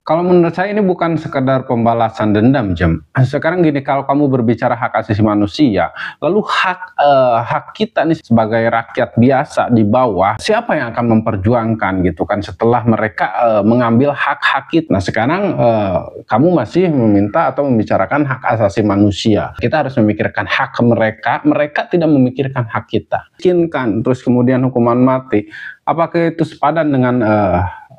Kalau menurut saya ini bukan sekedar pembalasan dendam, Jam. Sekarang gini, kalau kamu berbicara hak asasi manusia, lalu hak kita nih sebagai rakyat biasa di bawah, siapa yang akan memperjuangkan gitu kan setelah mereka mengambil hak-hak kita. Nah, sekarang kamu masih meminta atau membicarakan hak asasi manusia. Kita harus memikirkan hak mereka, mereka tidak memikirkan hak kita. Mungkin terus kemudian hukuman mati, apakah itu sepadan dengan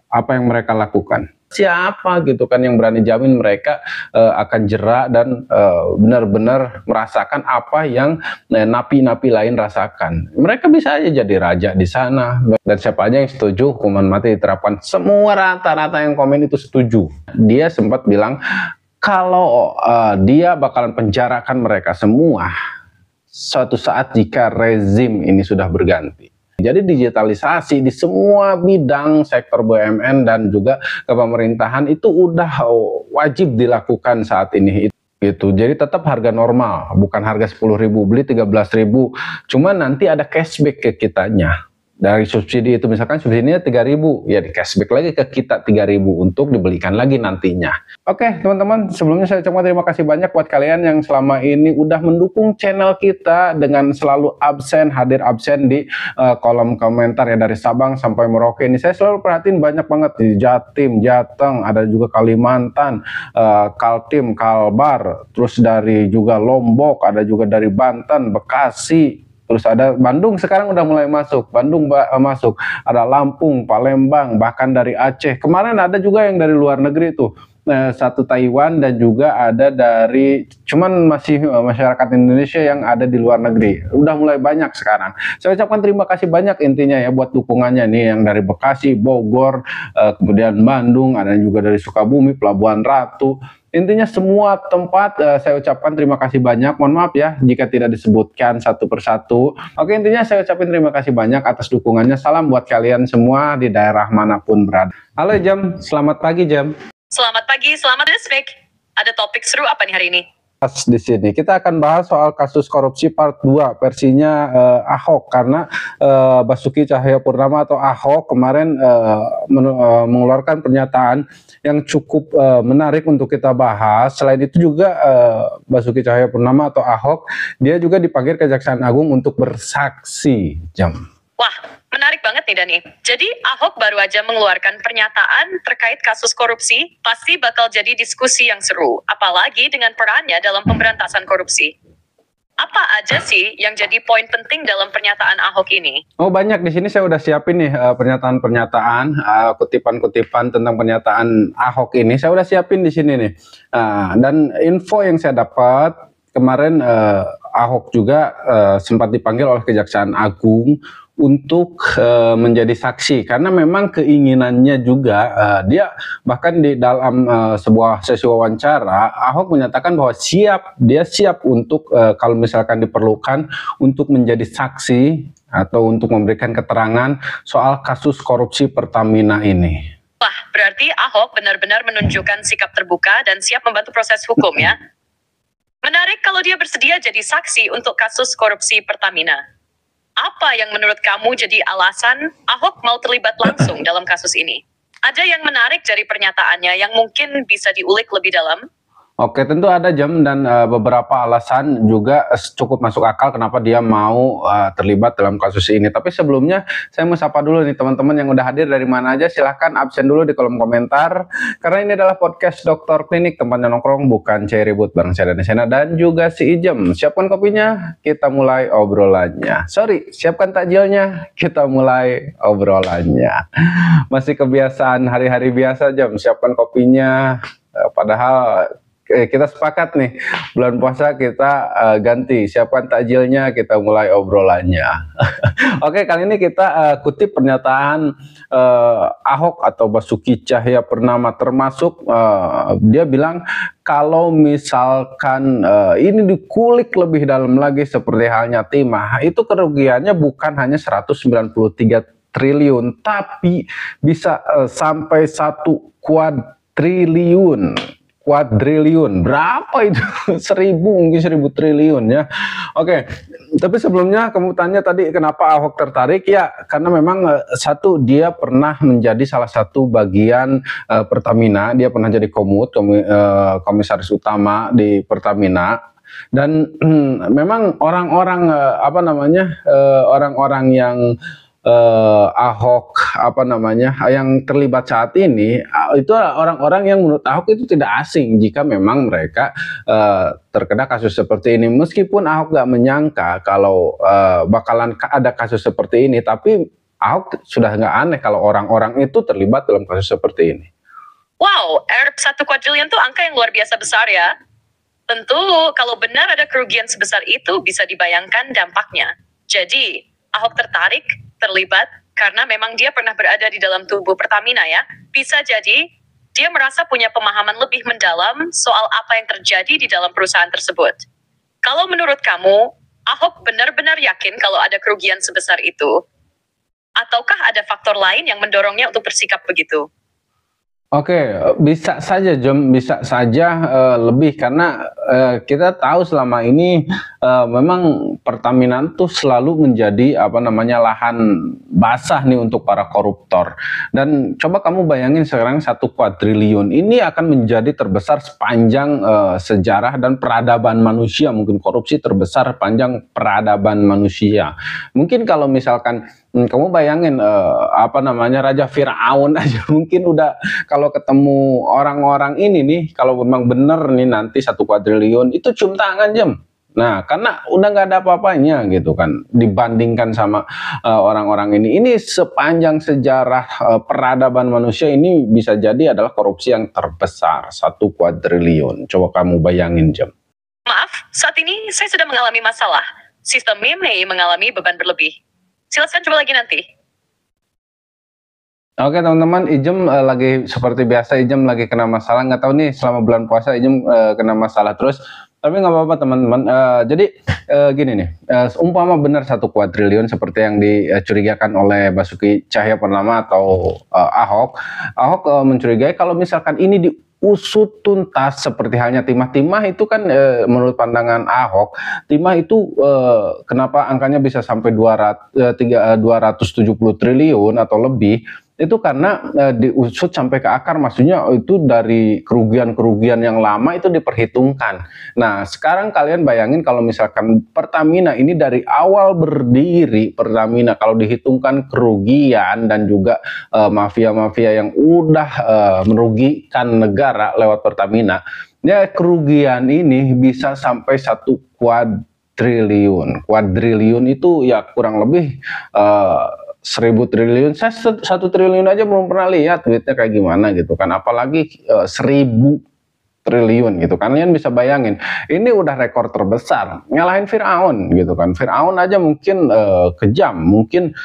apa yang mereka lakukan? Siapa gitu kan yang berani jamin mereka akan jerak dan benar-benar merasakan apa yang napi-napi lain rasakan. Mereka bisa aja jadi raja di sana, dan siapa aja yang setuju hukuman mati diterapkan. Semua rata-rata yang komen itu setuju. Dia sempat bilang kalau dia bakalan penjarakan mereka semua suatu saat jika rezim ini sudah berganti. Jadi digitalisasi di semua bidang sektor BUMN dan juga kepemerintahan itu udah wajib dilakukan saat ini gitu. Jadi tetap harga normal, bukan harga 10.000 beli 13.000. Cuma nanti ada cashback ke kitanya. Dari subsidi itu misalkan subsidinya 3.000, ya di cashback lagi ke kita 3.000 untuk dibelikan lagi nantinya. Oke teman-teman, sebelumnya saya ucapkan terima kasih banyak buat kalian yang selama ini udah mendukung channel kita dengan selalu hadir absen di kolom komentar ya, dari Sabang sampai Merauke. Ini saya selalu perhatiin banyak banget di Jatim, Jateng, ada juga Kalimantan, Kaltim, Kalbar, terus dari juga Lombok, ada juga dari Banten, Bekasi. Terus ada Bandung sekarang udah mulai masuk, Bandung masuk, ada Lampung, Palembang, bahkan dari Aceh. Kemarin ada juga yang dari luar negeri tuh, satu Taiwan, dan juga ada dari, cuman masih masyarakat Indonesia yang ada di luar negeri. Udah mulai banyak sekarang. Saya ucapkan terima kasih banyak intinya ya buat dukungannya nih, yang dari Bekasi, Bogor, kemudian Bandung, ada juga dari Sukabumi, Pelabuhan Ratu. Intinya semua tempat saya ucapkan terima kasih banyak. Mohon maaf ya jika tidak disebutkan satu persatu. Oke, intinya saya ucapkan terima kasih banyak atas dukungannya. Salam buat kalian semua di daerah manapun berada. Halo Jam, selamat pagi Jam. Selamat pagi, selamat Desvik. Ada topik seru apa nih hari ini? Di sini kita akan bahas soal kasus korupsi part 2 versinya Ahok, karena Basuki Cahayapurnama atau Ahok kemarin mengeluarkan pernyataan yang cukup menarik untuk kita bahas. Selain itu juga Basuki Cahayapurnama atau Ahok dia juga dipanggil Kejaksaan Agung untuk bersaksi, Jam. Wah, menarik banget nih Dani. Jadi Ahok baru aja mengeluarkan pernyataan terkait kasus korupsi, pasti bakal jadi diskusi yang seru, apalagi dengan perannya dalam pemberantasan korupsi. Apa aja sih yang jadi poin penting dalam pernyataan Ahok ini? Oh, banyak. Di sini saya udah siapin nih pernyataan-pernyataan, kutipan-kutipan tentang pernyataan Ahok ini. Saya udah siapin di sini nih. Dan info yang saya dapat kemarin, Ahok juga sempat dipanggil oleh Kejaksaan Agung untuk menjadi saksi, karena memang keinginannya juga dia bahkan di dalam sebuah sesi wawancara Ahok menyatakan bahwa dia siap untuk kalau misalkan diperlukan untuk menjadi saksi atau untuk memberikan keterangan soal kasus korupsi Pertamina ini. Wah, berarti Ahok benar-benar menunjukkan sikap terbuka dan siap membantu proses hukum ya. Menarik kalau dia bersedia jadi saksi untuk kasus korupsi Pertamina. Apa yang menurut kamu jadi alasan Ahok mau terlibat langsung dalam kasus ini? Ada yang menarik dari pernyataannya yang mungkin bisa diulik lebih dalam? Oke, tentu ada Jam, dan beberapa alasan juga cukup masuk akal kenapa dia mau terlibat dalam kasus ini. Tapi sebelumnya saya mau sapa dulu nih teman-teman yang udah hadir dari mana aja. Silahkan absen dulu di kolom komentar, karena ini adalah podcast Dokter Klinik, tempatnya nongkrong bukan cari ribut, bareng saya Dani Sena dan juga si Ijem. Siapkan kopinya, kita mulai obrolannya. Siapkan takjilnya, kita mulai obrolannya. Masih kebiasaan hari-hari biasa Jam, siapkan kopinya, padahal kita sepakat nih bulan puasa kita ganti, siapkan takjilnya, kita mulai obrolannya. Oke, kali ini kita kutip pernyataan Ahok atau Basuki Cahayapurnama, termasuk dia bilang kalau misalkan ini dikulik lebih dalam lagi seperti halnya timah, itu kerugiannya bukan hanya 193 triliun tapi bisa sampai 1 kuadriliun. kuadriliun. Berapa itu? 1000, mungkin 1000 triliun ya. Oke, tapi sebelumnya kamu tanya tadi kenapa Ahok tertarik ya, karena memang satu, dia pernah menjadi salah satu bagian Pertamina, dia pernah jadi komisaris utama di Pertamina. Dan memang orang-orang orang-orang yang Ahok yang terlibat saat ini itu orang-orang yang menurut Ahok itu tidak asing jika memang mereka terkena kasus seperti ini. Meskipun Ahok gak menyangka kalau bakalan ada kasus seperti ini, tapi Ahok sudah nggak aneh kalau orang-orang itu terlibat dalam kasus seperti ini. Wow, 1 kuadriliun itu angka yang luar biasa besar ya. Tentu kalau benar ada kerugian sebesar itu bisa dibayangkan dampaknya. Jadi Ahok terlibat karena memang dia pernah berada di dalam tubuh Pertamina ya. Bisa jadi dia merasa punya pemahaman lebih mendalam soal apa yang terjadi di dalam perusahaan tersebut. Kalau menurut kamu, Ahok benar-benar yakin kalau ada kerugian sebesar itu? Ataukah ada faktor lain yang mendorongnya untuk bersikap begitu? Oke, bisa saja Jom, bisa saja lebih, karena kita tahu selama ini memang Pertamina itu selalu menjadi lahan basah nih untuk para koruptor. Dan coba kamu bayangin sekarang 1 kuadriliun ini akan menjadi terbesar sepanjang sejarah dan peradaban manusia, mungkin korupsi terbesar panjang peradaban manusia. Mungkin kalau misalkan kamu bayangin Raja Firaun aja mungkin udah, kalau ketemu orang-orang ini nih, kalau memang bener nih nanti 1 kuadriliun itu cium tangan Jam. Nah, karena udah nggak ada apa-apanya gitu kan dibandingkan sama orang-orang ini. Ini sepanjang sejarah peradaban manusia ini bisa jadi adalah korupsi yang terbesar, 1 kuadriliun. Coba kamu bayangin Jam. Maaf, saat ini saya sudah mengalami masalah. Sistem meme mengalami beban berlebih. Silakan coba lagi nanti. Oke teman-teman, Ijem lagi seperti biasa, Ijem lagi kena masalah. Nggak tahu nih selama bulan puasa Ijem kena masalah terus. Tapi nggak apa-apa teman-teman. Jadi gini nih, umpama benar 1 kuadriliun seperti yang dicurigakan oleh Basuki Cahayapurnama atau Ahok. Ahok mencurigai kalau misalkan ini diusut tuntas seperti halnya timah-timah itu kan menurut pandangan Ahok, timah itu kenapa angkanya bisa sampai 270 triliun atau lebih, itu karena diusut sampai ke akar, maksudnya itu dari kerugian-kerugian yang lama itu diperhitungkan. Nah sekarang kalian bayangin kalau misalkan Pertamina ini dari awal berdiri, Pertamina kalau dihitungkan kerugian dan juga mafia-mafia yang udah merugikan negara lewat Pertamina, ya kerugian ini bisa sampai 1 kuadriliun. Kuadriliun itu ya kurang lebih 1000 triliun. Saya 1 triliun aja belum pernah lihat duitnya kayak gimana gitu kan, apalagi 1000 triliun gitu kan. Kalian bisa bayangin, ini udah rekor terbesar, ngalahin Firaun gitu kan. Firaun aja mungkin kejam, mungkin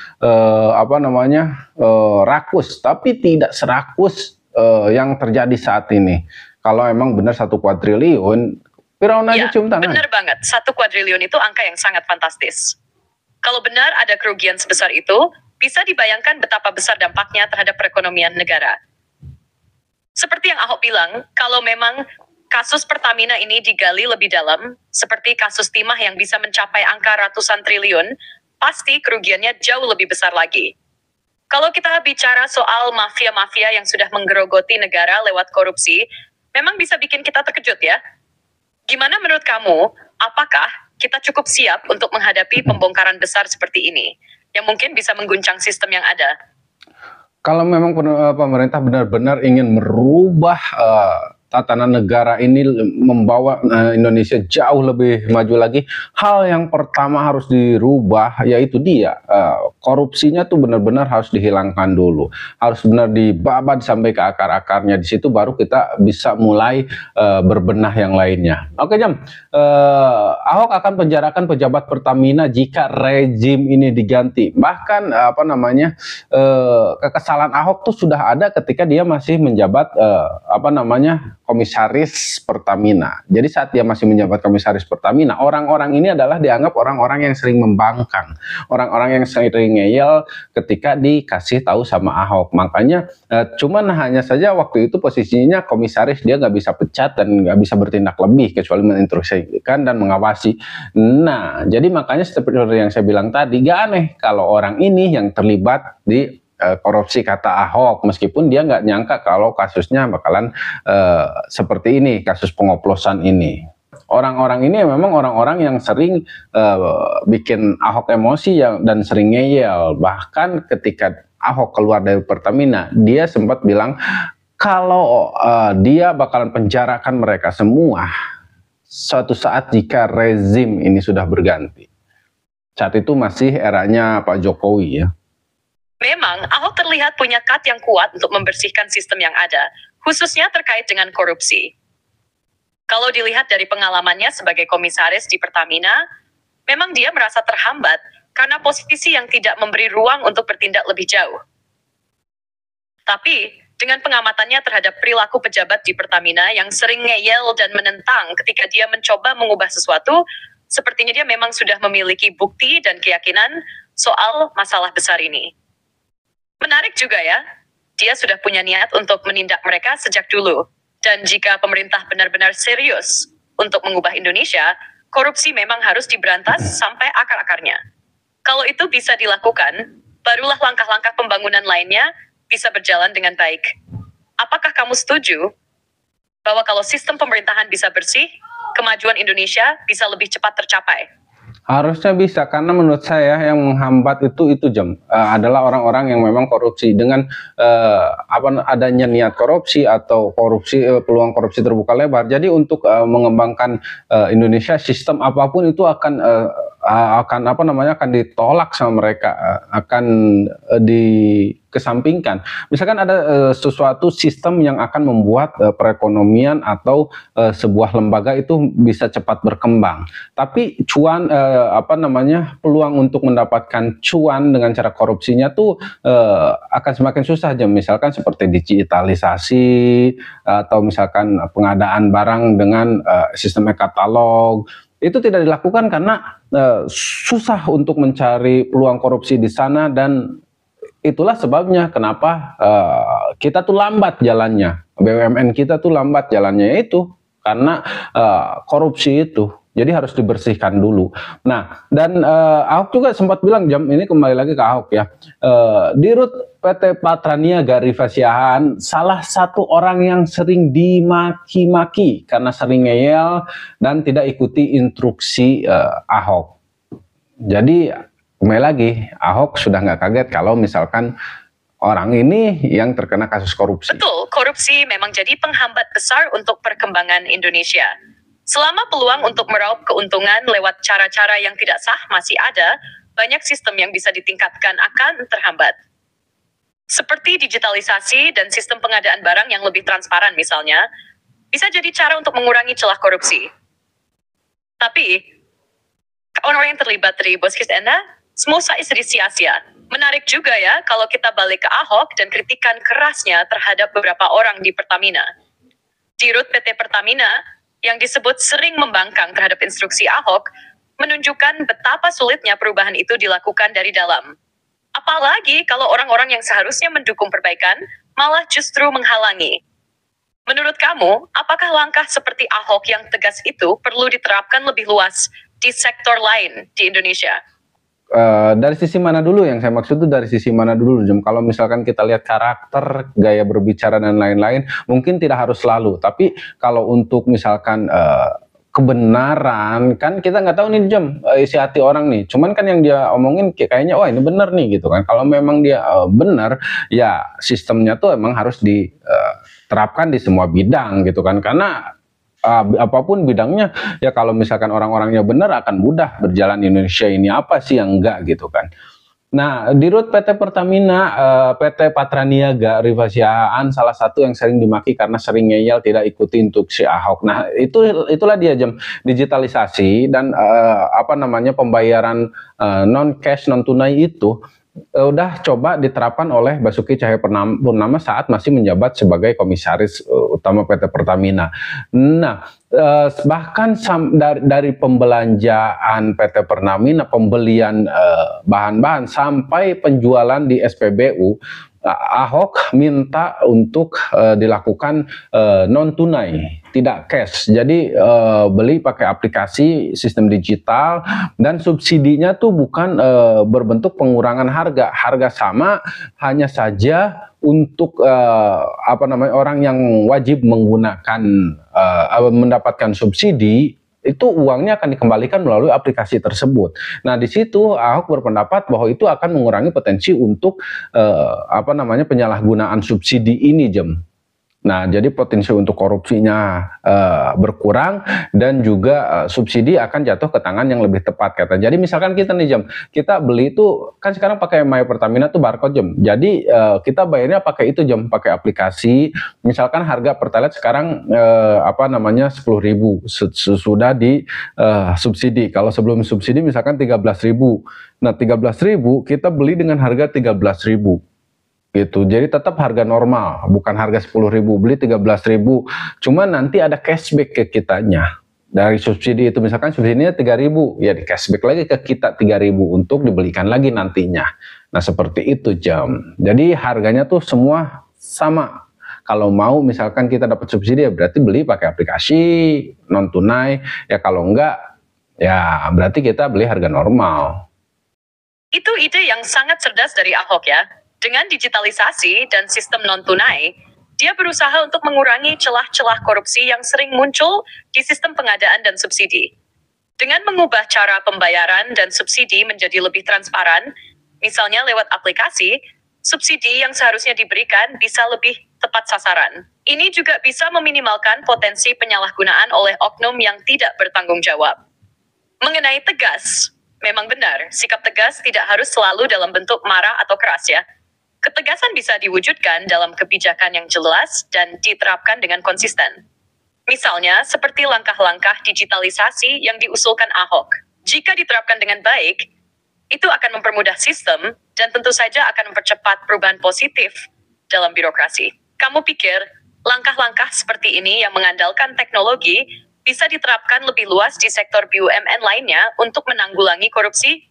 rakus, tapi tidak serakus yang terjadi saat ini. Kalau emang benar 1 kuadriliun, Firaun aja cium tangan. Benar banget, 1 kuadriliun itu angka yang sangat fantastis. Kalau benar ada kerugian sebesar itu, bisa dibayangkan betapa besar dampaknya terhadap perekonomian negara. Seperti yang Ahok bilang, kalau memang kasus Pertamina ini digali lebih dalam, seperti kasus timah yang bisa mencapai angka ratusan triliun, pasti kerugiannya jauh lebih besar lagi. Kalau kita bicara soal mafia-mafia yang sudah menggerogoti negara lewat korupsi, memang bisa bikin kita terkejut ya. Gimana menurut kamu, apakah kita cukup siap untuk menghadapi pembongkaran besar seperti ini, yang mungkin bisa mengguncang sistem yang ada? Kalau memang pemerintah benar-benar ingin merubah tatanan negara ini, membawa Indonesia jauh lebih maju lagi, hal yang pertama harus dirubah yaitu korupsinya tuh benar-benar harus dihilangkan dulu, harus benar dibabat sampai ke akar-akarnya. Di situ baru kita bisa mulai berbenah yang lainnya. Oke Jam, Ahok akan penjarakan pejabat Pertamina jika rezim ini diganti. Bahkan kekesalan Ahok tuh sudah ada ketika dia masih menjabat komisaris Pertamina. Jadi saat dia masih menjabat komisaris Pertamina, orang-orang ini adalah dianggap orang-orang yang sering membangkang, orang-orang yang sering ngeyel ketika dikasih tahu sama Ahok. Makanya cuman hanya saja waktu itu posisinya komisaris, dia nggak bisa pecat dan nggak bisa bertindak lebih kecuali menginstruksikan dan mengawasi. Nah, jadi makanya seperti yang saya bilang tadi, gak aneh kalau orang ini yang terlibat di korupsi kata Ahok, meskipun dia nggak nyangka kalau kasusnya bakalan seperti ini, kasus pengoplosan ini. Orang-orang ini memang orang-orang yang sering bikin Ahok emosi dan sering ngeyel. Bahkan ketika Ahok keluar dari Pertamina, dia sempat bilang kalau dia bakalan penjarakan mereka semua suatu saat jika rezim ini sudah berganti. Saat itu masih eranya Pak Jokowi ya. Memang, Ahok terlihat punya kat yang kuat untuk membersihkan sistem yang ada, khususnya terkait dengan korupsi. Kalau dilihat dari pengalamannya sebagai komisaris di Pertamina, memang dia merasa terhambat karena posisi yang tidak memberi ruang untuk bertindak lebih jauh. Tapi, dengan pengamatannya terhadap perilaku pejabat di Pertamina yang sering ngeyel dan menentang ketika dia mencoba mengubah sesuatu, sepertinya dia memang sudah memiliki bukti dan keyakinan soal masalah besar ini. Menarik juga ya, dia sudah punya niat untuk menindak mereka sejak dulu. Dan jika pemerintah benar-benar serius untuk mengubah Indonesia, korupsi memang harus diberantas sampai akar-akarnya. Kalau itu bisa dilakukan, barulah langkah-langkah pembangunan lainnya bisa berjalan dengan baik. Apakah kamu setuju bahwa kalau sistem pemerintahan bisa bersih, kemajuan Indonesia bisa lebih cepat tercapai? Harusnya bisa, karena menurut saya yang menghambat itu adalah orang-orang yang memang korupsi dengan adanya niat korupsi atau peluang korupsi terbuka lebar. Jadi untuk mengembangkan Indonesia, sistem apapun itu akan ditolak sama mereka, akan dikesampingkan. Misalkan ada sesuatu sistem yang akan membuat perekonomian atau sebuah lembaga itu bisa cepat berkembang, tapi peluang untuk mendapatkan cuan dengan cara korupsinya tuh akan semakin susah aja. Misalkan seperti digitalisasi atau misalkan pengadaan barang dengan sistem e-katalog, itu tidak dilakukan karena susah untuk mencari peluang korupsi di sana, dan itulah sebabnya kenapa kita tuh lambat jalannya, BUMN kita tuh lambat jalannya, itu karena korupsi itu. Jadi harus dibersihkan dulu. Nah, dan Ahok juga sempat bilang, ini kembali lagi ke Ahok ya, Dirut PT Patraniaga Rifa Siahaan salah satu orang yang sering dimaki-maki karena sering ngeyel dan tidak ikuti instruksi Ahok. Jadi kembali lagi, Ahok sudah nggak kaget kalau misalkan orang ini yang terkena kasus korupsi. Betul, korupsi memang jadi penghambat besar untuk perkembangan Indonesia. Selama peluang untuk meraup keuntungan lewat cara-cara yang tidak sah masih ada, banyak sistem yang bisa ditingkatkan akan terhambat. Seperti digitalisasi dan sistem pengadaan barang yang lebih transparan misalnya, bisa jadi cara untuk mengurangi celah korupsi. Tapi, orang yang terlibat dari Boskis Enda, semua istri sia-sia. Menarik juga ya kalau kita balik ke Ahok dan kritikan kerasnya terhadap beberapa orang di Pertamina. Dirut PT Pertamina, yang disebut sering membangkang terhadap instruksi Ahok, menunjukkan betapa sulitnya perubahan itu dilakukan dari dalam. Apalagi kalau orang-orang yang seharusnya mendukung perbaikan, malah justru menghalangi. Menurut kamu, apakah langkah seperti Ahok yang tegas itu perlu diterapkan lebih luas di sektor lain di Indonesia? Dari sisi mana dulu yang saya maksud itu, dari sisi mana dulu, Jem? Kalau misalkan kita lihat karakter, gaya berbicara dan lain-lain, mungkin tidak harus selalu. Tapi kalau untuk misalkan kebenaran, kan kita nggak tahu nih, Jem, isi hati orang nih. Cuman kan yang dia omongin kayaknya, wah ini benar nih gitu kan. Kalau memang dia benar, ya sistemnya tuh emang harus diterapkan di semua bidang gitu kan. Karena apapun bidangnya, ya kalau misalkan orang-orangnya benar akan mudah berjalan di Indonesia ini, apa sih yang enggak gitu kan. Nah, Dirut PT Pertamina, PT Patraniaga Rifa Siahaan salah satu yang sering dimaki karena sering ngeyel tidak ikuti instruksi Ahok. Nah, itulah dia, Jem, digitalisasi dan pembayaran non cash non tunai itu udah coba diterapkan oleh Basuki Cahayapurnama saat masih menjabat sebagai komisaris utama PT Pertamina. Nah, bahkan dari pembelanjaan PT Pertamina, pembelian bahan-bahan sampai penjualan di SPBU, Ahok minta untuk dilakukan non tunai, tidak cash. Jadi beli pakai aplikasi sistem digital, dan subsidinya tuh bukan berbentuk pengurangan harga sama, hanya saja untuk orang yang wajib menggunakan mendapatkan subsidi itu uangnya akan dikembalikan melalui aplikasi tersebut. Nah, di situ Ahok berpendapat bahwa itu akan mengurangi potensi untuk penyalahgunaan subsidi ini, Jem. Nah, jadi potensi untuk korupsinya berkurang, dan juga subsidi akan jatuh ke tangan yang lebih tepat, kata. Jadi misalkan kita nih, Jem, kita beli itu kan sekarang pakai My Pertamina tuh barcode, Jem. Jadi kita bayarnya pakai itu, Jem, pakai aplikasi. Misalkan harga Pertalite sekarang 10.000 sudah di subsidi. Kalau sebelum subsidi misalkan 13.000. Nah, 13.000 kita beli dengan harga 13.000. Gitu. Jadi tetap harga normal, bukan harga 10.000, beli 13.000. Cuma nanti ada cashback ke kitanya. Dari subsidi itu, misalkan subsidinya 3.000, ya di cashback lagi ke kita 3.000 untuk dibelikan lagi nantinya. Nah, seperti itu, Jam. Jadi harganya tuh semua sama. Kalau mau misalkan kita dapat subsidi, ya berarti beli pakai aplikasi non tunai. Ya kalau enggak, ya berarti kita beli harga normal. Itu ide yang sangat cerdas dari Ahok ya. Dengan digitalisasi dan sistem non-tunai, dia berusaha untuk mengurangi celah-celah korupsi yang sering muncul di sistem pengadaan dan subsidi. Dengan mengubah cara pembayaran dan subsidi menjadi lebih transparan, misalnya lewat aplikasi, subsidi yang seharusnya diberikan bisa lebih tepat sasaran. Ini juga bisa meminimalkan potensi penyalahgunaan oleh oknum yang tidak bertanggung jawab. Mengenai tegas, memang benar, sikap tegas tidak harus selalu dalam bentuk marah atau keras ya. Ketegasan bisa diwujudkan dalam kebijakan yang jelas dan diterapkan dengan konsisten. Misalnya, seperti langkah-langkah digitalisasi yang diusulkan Ahok. Jika diterapkan dengan baik, itu akan mempermudah sistem dan tentu saja akan mempercepat perubahan positif dalam birokrasi. Kamu pikir, langkah-langkah seperti ini yang mengandalkan teknologi bisa diterapkan lebih luas di sektor BUMN lainnya untuk menanggulangi korupsi?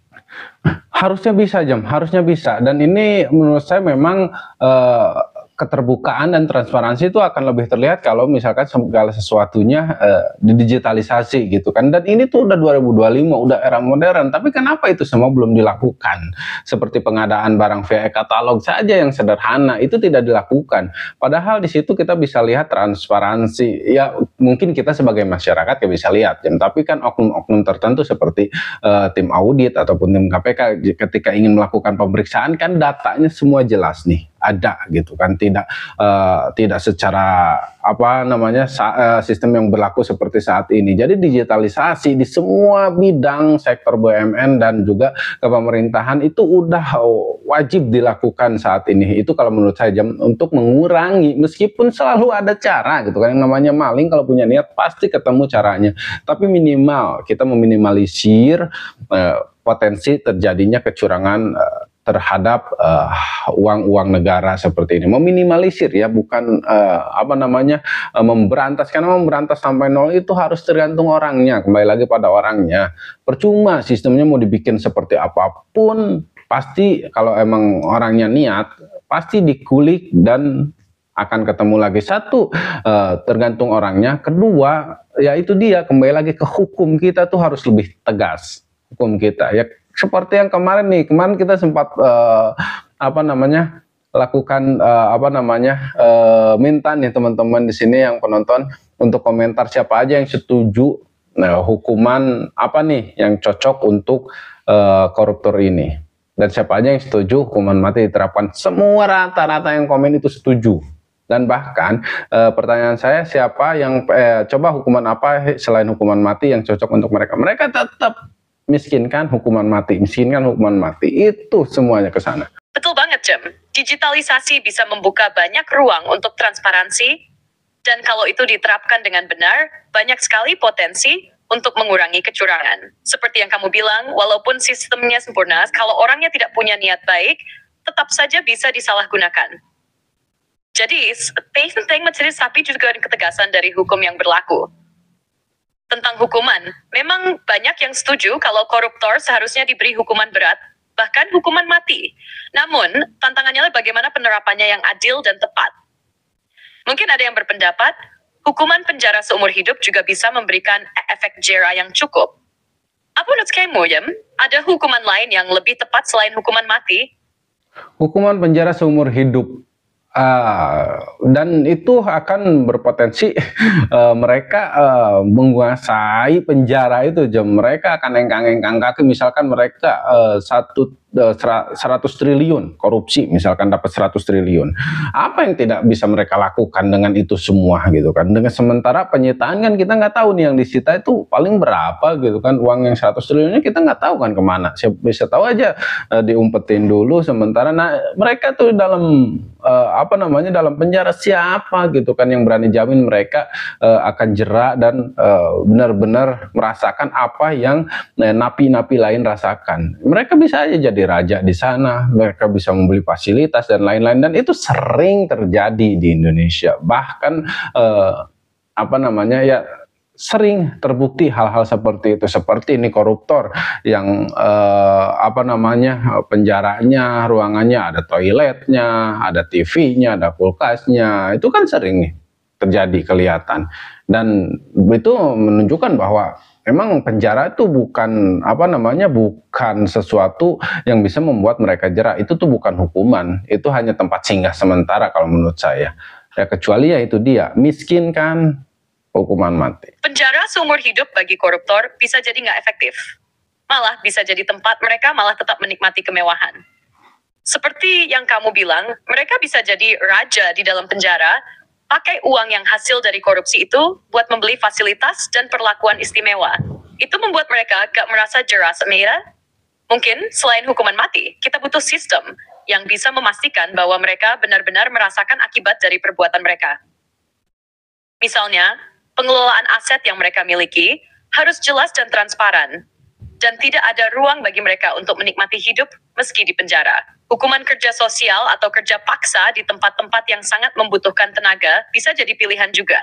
Harusnya bisa, Jam. Harusnya bisa. Dan ini menurut saya memang keterbukaan dan transparansi itu akan lebih terlihat kalau misalkan segala sesuatunya didigitalisasi gitu kan. Dan ini tuh udah 2025, udah era modern. Tapi kenapa itu semua belum dilakukan? Seperti pengadaan barang via e-katalog saja yang sederhana itu tidak dilakukan. Padahal di situ kita bisa lihat transparansi. Ya mungkin kita sebagai masyarakat ya bisa lihat, Jam. Tapi kan oknum-oknum tertentu seperti tim audit ataupun tim KPK ketika ingin melakukan pemeriksaan kan datanya semua jelas nih. Ada gitu kan, tidak secara sistem yang berlaku seperti saat ini. Jadi digitalisasi di semua bidang sektor BUMN dan juga kepemerintahan itu udah wajib dilakukan saat ini. Itu kalau menurut saya, Jam, untuk mengurangi, meskipun selalu ada cara gitu kan, yang namanya maling kalau punya niat pasti ketemu caranya, tapi minimal kita meminimalisir potensi terjadinya kecurangan terhadap uang-uang negara seperti ini. Meminimalisir ya, bukan memberantas, karena memberantas sampai nol itu harus tergantung orangnya, kembali lagi pada orangnya. Percuma sistemnya mau dibikin seperti apapun, pasti kalau emang orangnya niat, pasti dikulik dan akan ketemu lagi. Satu, tergantung orangnya. Kedua, ya itu dia, kembali lagi ke hukum kita tuh harus lebih tegas. Hukum kita ya seperti yang kemarin kita sempat lakukan minta nih teman-teman di sini yang penonton untuk komentar siapa aja yang setuju hukuman apa nih yang cocok untuk koruptor ini, dan siapa aja yang setuju hukuman mati diterapkan. Semua rata-rata yang komen itu setuju. Dan bahkan pertanyaan saya, siapa yang coba hukuman apa selain hukuman mati yang cocok untuk mereka? Mereka tetap miskinkan hukuman mati, itu semuanya ke sana. Betul banget, Jem. Digitalisasi bisa membuka banyak ruang untuk transparansi, dan kalau itu diterapkan dengan benar, banyak sekali potensi untuk mengurangi kecurangan. Seperti yang kamu bilang, walaupun sistemnya sempurna, kalau orangnya tidak punya niat baik, tetap saja bisa disalahgunakan. Jadi, penting mencari sapi juga ketegasan dari hukum yang berlaku. Tentang hukuman, memang banyak yang setuju kalau koruptor seharusnya diberi hukuman berat, bahkan hukuman mati. Namun, tantangannya adalah bagaimana penerapannya yang adil dan tepat. Mungkin ada yang berpendapat, hukuman penjara seumur hidup juga bisa memberikan efek jera yang cukup. Apa menurut kamu, Yem? Ada hukuman lain yang lebih tepat selain hukuman mati? Hukuman penjara seumur hidup. Dan itu akan berpotensi mereka menguasai penjara itu. Mereka akan engkang-engkang kaki, misalkan mereka 100 triliun korupsi, misalkan dapat 100 triliun. Apa yang tidak bisa mereka lakukan dengan itu semua gitu kan? Dengan sementara penyitaan kan kita nggak tahu nih yang disita itu paling berapa gitu kan? Uang yang 100 triliunnya kita nggak tahu kan kemana. Bisa tahu aja diumpetin dulu sementara. Nah mereka tuh dalam dalam penjara siapa gitu kan yang berani jamin mereka akan jerak dan benar-benar merasakan apa yang napi-napi lain rasakan. Mereka bisa aja jadi raja di sana, mereka bisa membeli fasilitas dan lain-lain, dan itu sering terjadi di Indonesia. Bahkan sering terbukti hal-hal seperti itu. Seperti ini koruptor yang penjaranya, ruangannya ada toiletnya, ada TV-nya, ada kulkasnya. Itu kan sering terjadi, kelihatan. Dan itu menunjukkan bahwa memang penjara itu bukan bukan sesuatu yang bisa membuat mereka jera. Itu tuh bukan hukuman, itu hanya tempat singgah sementara kalau menurut saya. Ya kecuali ya itu dia, miskin kan, hukuman mati. Penjara seumur hidup bagi koruptor bisa jadi nggak efektif. Malah bisa jadi tempat mereka malah tetap menikmati kemewahan. Seperti yang kamu bilang, mereka bisa jadi raja di dalam penjara, pakai uang yang hasil dari korupsi itu buat membeli fasilitas dan perlakuan istimewa. Itu membuat mereka gak merasa jera semerah. Mungkin selain hukuman mati, kita butuh sistem yang bisa memastikan bahwa mereka benar-benar merasakan akibat dari perbuatan mereka. Misalnya, pengelolaan aset yang mereka miliki harus jelas dan transparan, dan tidak ada ruang bagi mereka untuk menikmati hidup meski di penjara. Hukuman kerja sosial atau kerja paksa di tempat-tempat yang sangat membutuhkan tenaga bisa jadi pilihan juga.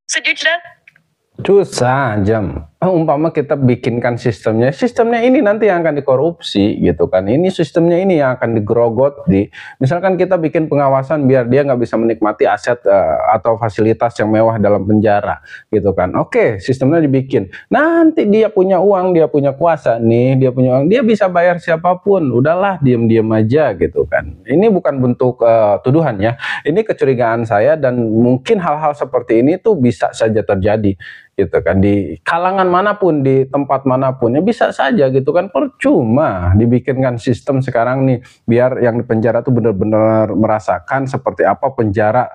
Setuju? Susah jam. Umpama kita bikinkan sistemnya ini nanti yang akan dikorupsi gitu kan. Ini sistemnya ini yang akan digerogot misalkan kita bikin pengawasan biar dia nggak bisa menikmati aset atau fasilitas yang mewah dalam penjara gitu kan. Oke, sistemnya dibikin. Nanti dia punya uang, dia punya kuasa nih, dia punya uang, dia bisa bayar siapapun. Udahlah, diem-diem aja gitu kan. Ini bukan bentuk tuduhan ya. Ini kecurigaan saya, dan mungkin hal-hal seperti ini tuh bisa saja terjadi gitu kan di kalangan manapun, di tempat manapun, ya bisa saja gitu kan. Percuma dibikinkan sistem sekarang nih biar yang di penjara tuh benar-benar merasakan seperti apa penjara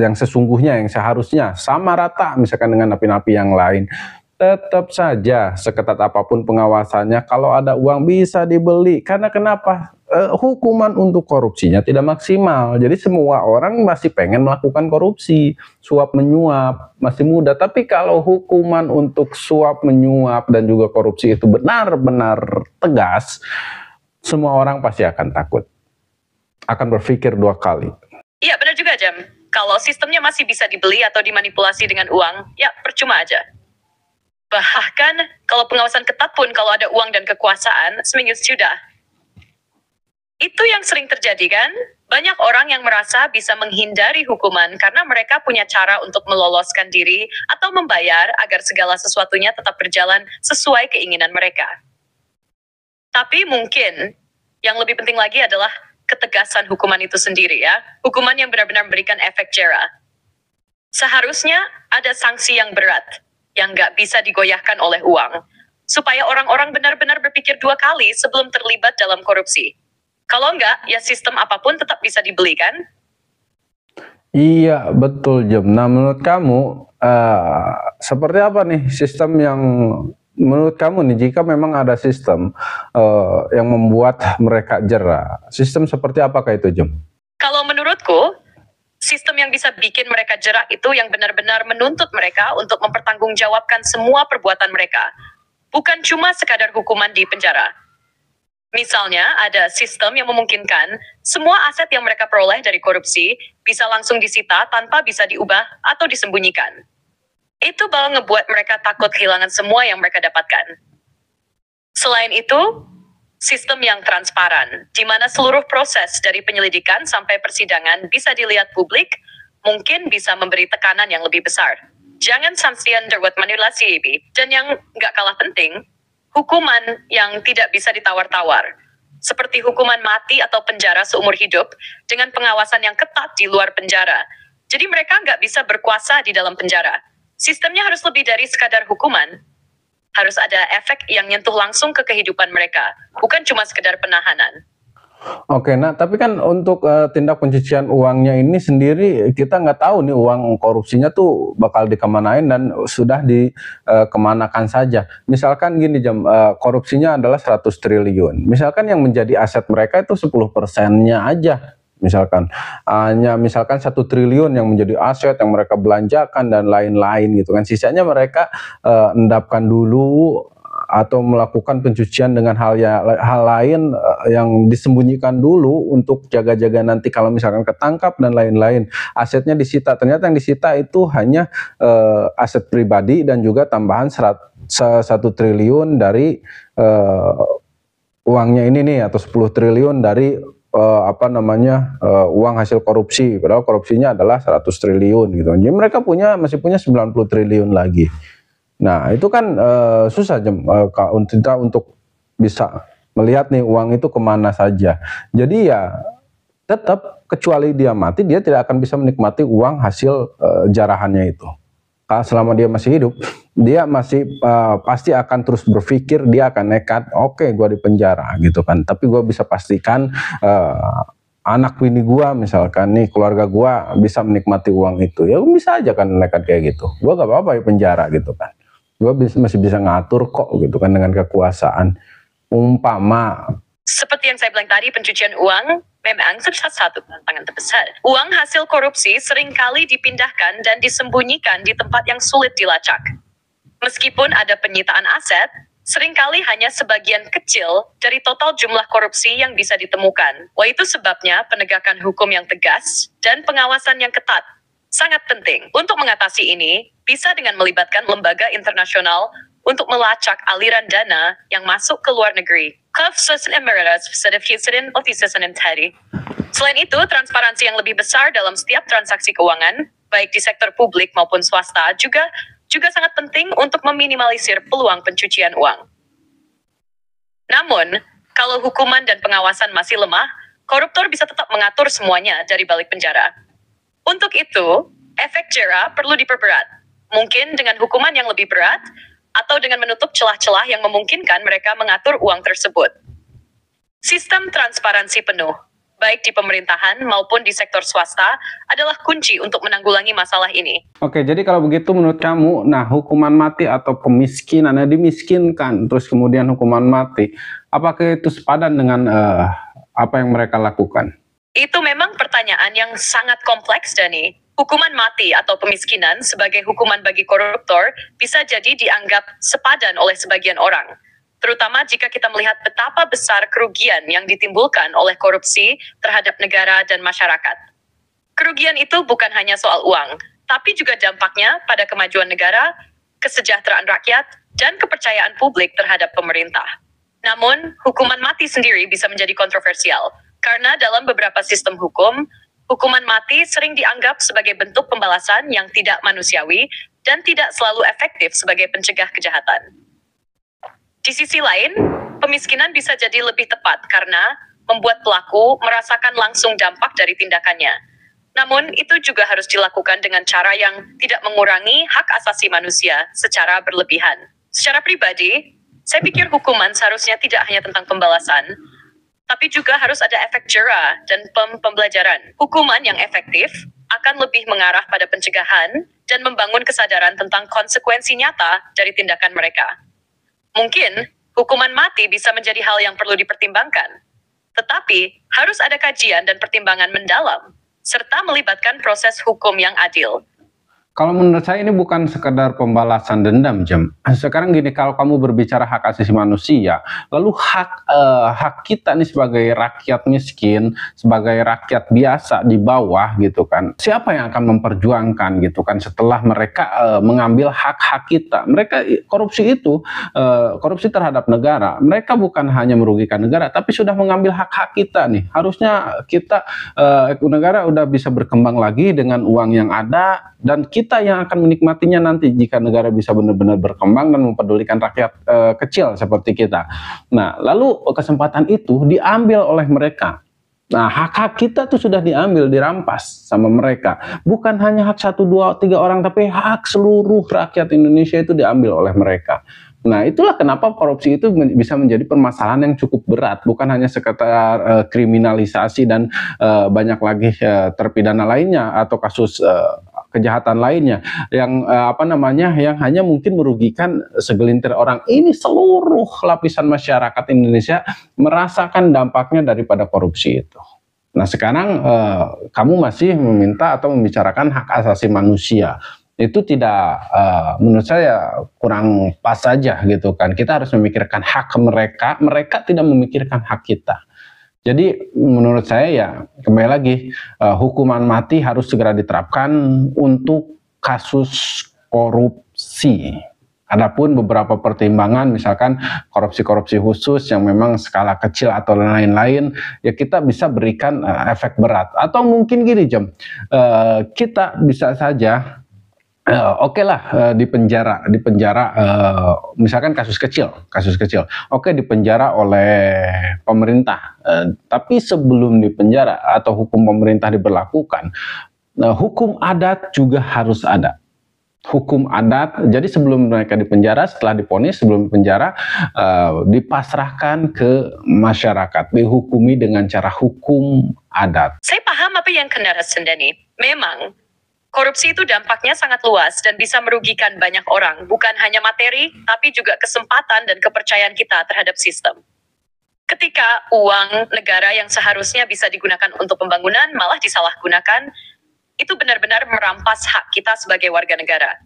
yang sesungguhnya, yang seharusnya sama rata misalkan dengan napi-napi yang lain. Tetap saja seketat apapun pengawasannya, kalau ada uang bisa dibeli. Karena kenapa? Hukuman untuk korupsinya tidak maksimal. Jadi semua orang masih pengen melakukan korupsi, suap menyuap, masih muda. Tapi kalau hukuman untuk suap menyuap dan juga korupsi itu benar-benar tegas, semua orang pasti akan takut, akan berpikir dua kali. Iya benar juga Jam. Kalau sistemnya masih bisa dibeli atau dimanipulasi dengan uang, ya percuma aja. Bahkan kalau pengawasan ketat pun kalau ada uang dan kekuasaan, seminggu sudah. Itu yang sering terjadi kan? Banyak orang yang merasa bisa menghindari hukuman karena mereka punya cara untuk meloloskan diri atau membayar agar segala sesuatunya tetap berjalan sesuai keinginan mereka. Tapi mungkin yang lebih penting lagi adalah ketegasan hukuman itu sendiri ya. Hukuman yang benar-benar memberikan efek jera. Seharusnya ada sanksi yang berat, yang nggak bisa digoyahkan oleh uang, supaya orang-orang benar-benar berpikir dua kali sebelum terlibat dalam korupsi. Kalau enggak, ya sistem apapun tetap bisa dibeli kan? Iya, betul Jom. Nah, menurut kamu seperti apa nih sistem yang menurut kamu nih, jika memang ada sistem yang membuat mereka jera, sistem seperti apakah itu Jom? Kalau menurutku, Sistem yang bisa bikin mereka jerak itu yang benar-benar menuntut mereka untuk mempertanggungjawabkan semua perbuatan mereka, bukan cuma sekadar hukuman di penjara. Misalnya, ada sistem yang memungkinkan semua aset yang mereka peroleh dari korupsi bisa langsung disita tanpa bisa diubah atau disembunyikan. Itu bakal ngebuat mereka takut kehilangan semua yang mereka dapatkan. Selain itu, sistem yang transparan, di mana seluruh proses dari penyelidikan sampai persidangan bisa dilihat publik, mungkin bisa memberi tekanan yang lebih besar. Jangan sampai underweight manipulasi, dan yang nggak kalah penting, hukuman yang tidak bisa ditawar-tawar, seperti hukuman mati atau penjara seumur hidup dengan pengawasan yang ketat di luar penjara. Jadi mereka nggak bisa berkuasa di dalam penjara. Sistemnya harus lebih dari sekadar hukuman. Harus ada efek yang nyentuh langsung ke kehidupan mereka, bukan cuma sekedar penahanan. Oke, nah tapi kan untuk tindak pencucian uangnya ini sendiri kita nggak tahu nih uang korupsinya tuh bakal dikemanain dan sudah dikemanakan saja. Misalkan gini korupsinya adalah 100 triliun. Misalkan yang menjadi aset mereka itu 10%-nya aja. Misalkan hanya 1 triliun yang menjadi aset yang mereka belanjakan dan lain-lain gitu kan. Sisanya mereka endapkan dulu atau melakukan pencucian dengan hal lain yang disembunyikan dulu untuk jaga-jaga nanti kalau misalkan ketangkap dan lain-lain. Asetnya disita, ternyata yang disita itu hanya aset pribadi dan juga tambahan 1 triliun dari uangnya ini nih, atau 10 triliun dari uang hasil korupsi, padahal korupsinya adalah 100 triliun gitu. Jadi mereka masih punya 90 triliun lagi. Nah, itu kan susah untuk bisa melihat nih uang itu kemana saja. Jadi ya tetap kecuali dia mati, dia tidak akan bisa menikmati uang hasil jarahannya itu. Selama dia masih hidup, dia masih pasti akan terus berpikir, dia akan nekat, oke, gue di penjara gitu kan. Tapi gue bisa pastikan anak bini gue misalkan nih, keluarga gue bisa menikmati uang itu. Ya bisa aja kan nekat kayak gitu. Gue gak apa-apa di penjara gitu kan. Gue masih bisa ngatur kok gitu kan dengan kekuasaan. Umpama seperti yang saya bilang tadi, pencucian uang memang salah satu tantangan terbesar. Uang hasil korupsi seringkali dipindahkan dan disembunyikan di tempat yang sulit dilacak. Meskipun ada penyitaan aset, seringkali hanya sebagian kecil dari total jumlah korupsi yang bisa ditemukan. Wah, itu sebabnya penegakan hukum yang tegas dan pengawasan yang ketat sangat penting. Untuk mengatasi ini, bisa dengan melibatkan lembaga internasional untuk melacak aliran dana yang masuk ke luar negeri. Selain itu, transparansi yang lebih besar dalam setiap transaksi keuangan, baik di sektor publik maupun swasta, juga sangat penting untuk meminimalisir peluang pencucian uang. Namun, kalau hukuman dan pengawasan masih lemah, koruptor bisa tetap mengatur semuanya dari balik penjara. Untuk itu, efek jera perlu diperberat. Mungkin dengan hukuman yang lebih berat, atau dengan menutup celah-celah yang memungkinkan mereka mengatur uang tersebut. Sistem transparansi penuh, baik di pemerintahan maupun di sektor swasta, adalah kunci untuk menanggulangi masalah ini. Oke, jadi kalau begitu menurut kamu, nah hukuman mati atau kemiskinannya dimiskinkan, terus kemudian hukuman mati, apakah itu sepadan dengan apa yang mereka lakukan? Itu memang pertanyaan yang sangat kompleks, Dani. Hukuman mati atau pemiskinan sebagai hukuman bagi koruptor bisa jadi dianggap sepadan oleh sebagian orang, terutama jika kita melihat betapa besar kerugian yang ditimbulkan oleh korupsi terhadap negara dan masyarakat. Kerugian itu bukan hanya soal uang, tapi juga dampaknya pada kemajuan negara, kesejahteraan rakyat, dan kepercayaan publik terhadap pemerintah. Namun, hukuman mati sendiri bisa menjadi kontroversial, karena dalam beberapa sistem hukum, hukuman mati sering dianggap sebagai bentuk pembalasan yang tidak manusiawi dan tidak selalu efektif sebagai pencegah kejahatan. Di sisi lain, pemiskinan bisa jadi lebih tepat karena membuat pelaku merasakan langsung dampak dari tindakannya. Namun, itu juga harus dilakukan dengan cara yang tidak mengurangi hak asasi manusia secara berlebihan. Secara pribadi, saya pikir hukuman seharusnya tidak hanya tentang pembalasan, tapi juga harus ada efek jera dan pembelajaran. Hukuman yang efektif akan lebih mengarah pada pencegahan dan membangun kesadaran tentang konsekuensi nyata dari tindakan mereka. Mungkin, hukuman mati bisa menjadi hal yang perlu dipertimbangkan. Tetapi, harus ada kajian dan pertimbangan mendalam serta melibatkan proses hukum yang adil. Kalau menurut saya ini bukan sekedar pembalasan dendam, Jem. Sekarang gini, kalau kamu berbicara hak asasi manusia, lalu hak kita nih sebagai rakyat miskin, sebagai rakyat biasa di bawah gitu kan, siapa yang akan memperjuangkan gitu kan setelah mereka mengambil hak-hak kita? Mereka korupsi itu, korupsi terhadap negara, mereka bukan hanya merugikan negara, tapi sudah mengambil hak-hak kita nih. Harusnya kita, negara udah bisa berkembang lagi dengan uang yang ada, dan kita yang akan menikmatinya nanti jika negara bisa benar-benar berkembang dan mempedulikan rakyat kecil seperti kita. Nah, lalu kesempatan itu diambil oleh mereka. Nah, hak-hak kita tuh sudah diambil, dirampas sama mereka. Bukan hanya hak 1, 2, 3 orang, tapi hak seluruh rakyat Indonesia itu diambil oleh mereka. Nah, itulah kenapa korupsi itu bisa menjadi permasalahan yang cukup berat, bukan hanya sekedar kriminalisasi dan banyak lagi terpidana lainnya atau kasus kejahatan lainnya yang yang hanya mungkin merugikan segelintir orang. Ini seluruh lapisan masyarakat Indonesia merasakan dampaknya daripada korupsi itu. Nah, sekarang kamu masih meminta atau membicarakan hak asasi manusia. Itu tidak, menurut saya kurang pas saja gitu kan. Kita harus memikirkan hak mereka, mereka tidak memikirkan hak kita. Jadi menurut saya ya kembali lagi, hukuman mati harus segera diterapkan untuk kasus korupsi. Adapun beberapa pertimbangan misalkan korupsi-korupsi khusus yang memang skala kecil atau lain-lain, ya kita bisa berikan efek berat. Atau mungkin gini Jem, kita bisa saja oke lah di penjara misalkan kasus kecil, oke dipenjara oleh pemerintah, tapi sebelum dipenjara atau hukum pemerintah diberlakukan, hukum adat juga harus ada. Hukum adat, jadi sebelum mereka dipenjara, setelah diponis, sebelum dipenjara, dipasrahkan ke masyarakat, dihukumi dengan cara hukum adat. Saya paham apa yang Kendara Sendani. Memang korupsi itu dampaknya sangat luas dan bisa merugikan banyak orang, bukan hanya materi, tapi juga kesempatan dan kepercayaan kita terhadap sistem. Ketika uang negara yang seharusnya bisa digunakan untuk pembangunan malah disalahgunakan, itu benar-benar merampas hak kita sebagai warga negara.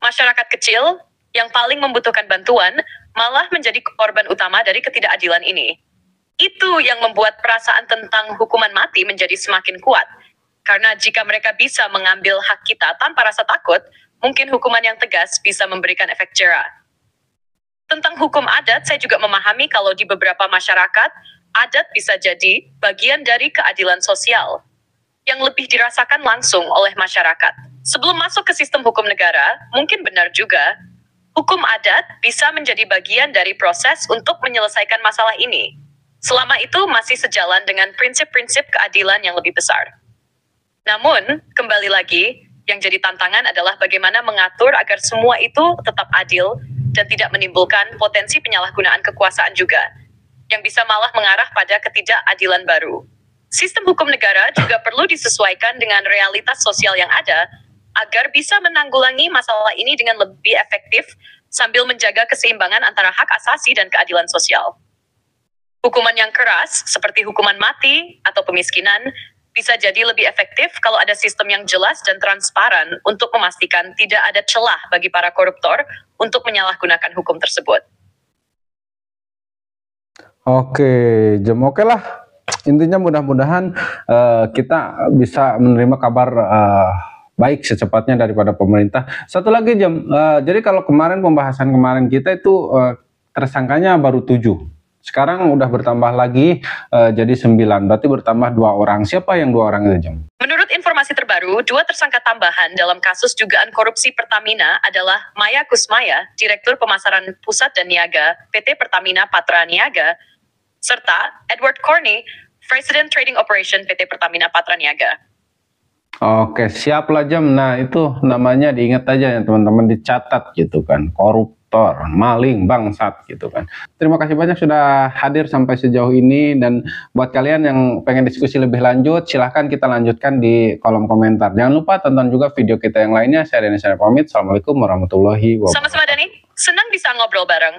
Masyarakat kecil yang paling membutuhkan bantuan malah menjadi korban utama dari ketidakadilan ini. Itu yang membuat perasaan tentang hukuman mati menjadi semakin kuat. Karena jika mereka bisa mengambil hak kita tanpa rasa takut, mungkin hukuman yang tegas bisa memberikan efek jera. Tentang hukum adat, saya juga memahami kalau di beberapa masyarakat, adat bisa jadi bagian dari keadilan sosial yang lebih dirasakan langsung oleh masyarakat. Sebelum masuk ke sistem hukum negara, mungkin benar juga, hukum adat bisa menjadi bagian dari proses untuk menyelesaikan masalah ini. Selama itu masih sejalan dengan prinsip-prinsip keadilan yang lebih besar. Namun, kembali lagi, yang jadi tantangan adalah bagaimana mengatur agar semua itu tetap adil dan tidak menimbulkan potensi penyalahgunaan kekuasaan juga, yang bisa malah mengarah pada ketidakadilan baru. Sistem hukum negara juga perlu disesuaikan dengan realitas sosial yang ada, agar bisa menanggulangi masalah ini dengan lebih efektif, sambil menjaga keseimbangan antara hak asasi dan keadilan sosial. Hukuman yang keras, seperti hukuman mati atau pemiskinan, bisa jadi lebih efektif kalau ada sistem yang jelas dan transparan untuk memastikan tidak ada celah bagi para koruptor untuk menyalahgunakan hukum tersebut. Oke, Jem, oke lah. Intinya mudah-mudahan kita bisa menerima kabar baik secepatnya daripada pemerintah. Satu lagi Jem, jadi kalau pembahasan kemarin kita itu tersangkanya baru 7. Sekarang udah bertambah lagi jadi 9, berarti bertambah 2 orang. Siapa yang 2 orang itu, Jam? Menurut informasi terbaru, 2 tersangka tambahan dalam kasus dugaan korupsi Pertamina adalah Maya Kusmaya, Direktur Pemasaran Pusat dan Niaga PT Pertamina Patra Niaga, serta Edward Corney, President Trading Operation PT Pertamina Patra Niaga. Oke, siap lah Jam. Nah itu namanya diingat aja ya teman-teman, dicatat gitu kan, koruptor, maling, bangsat gitu kan. Terima kasih banyak sudah hadir sampai sejauh ini, dan buat kalian yang pengen diskusi lebih lanjut, silahkan kita lanjutkan di kolom komentar. Jangan lupa tonton juga video kita yang lainnya. Saya Denny pamit. Assalamualaikum warahmatullahi wabarakatuh. Sama-sama Dani, senang bisa ngobrol bareng.